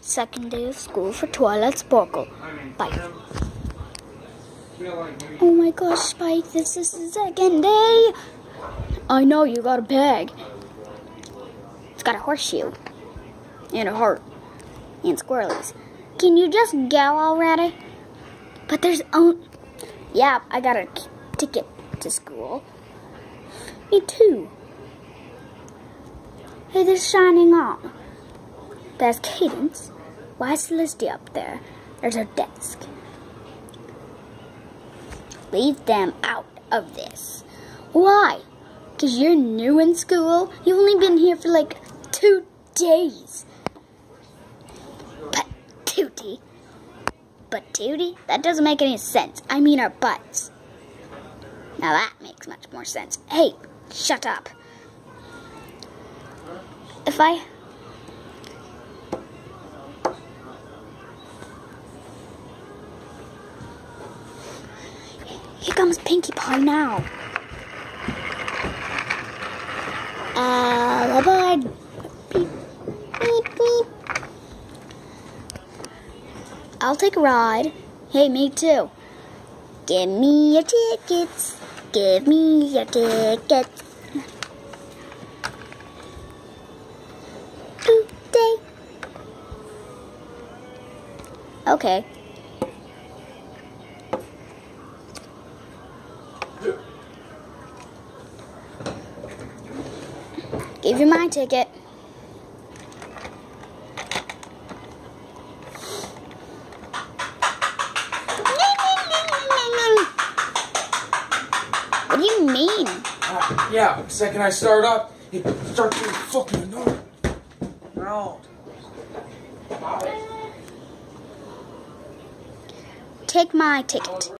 Second day of school for Twilight Sparkle. Bye. Oh my gosh, Spike, this is the second day. I know, you got a bag. It's got a horseshoe. And a heart. And squirrelies. Can you just go already? But there's yeah, I got a ticket to school. Me too. Hey, they're shining on. There's Cadence. Why is Celestia up there? There's her desk. Leave them out of this. Why? Because you're new in school? You've only been here for like 2 days. But Tootie? That doesn't make any sense. I mean our butts. Now that makes much more sense. Hey, shut up. Here comes Pinkie Pie now. Aboard. Beep, beep, beep. I'll take a ride. Hey, me too. Give me your tickets. Give me your tickets. Today. Okay. Give you my ticket. What do you mean? Yeah, the second I start up, it starts being fucking annoying. No. Take my ticket.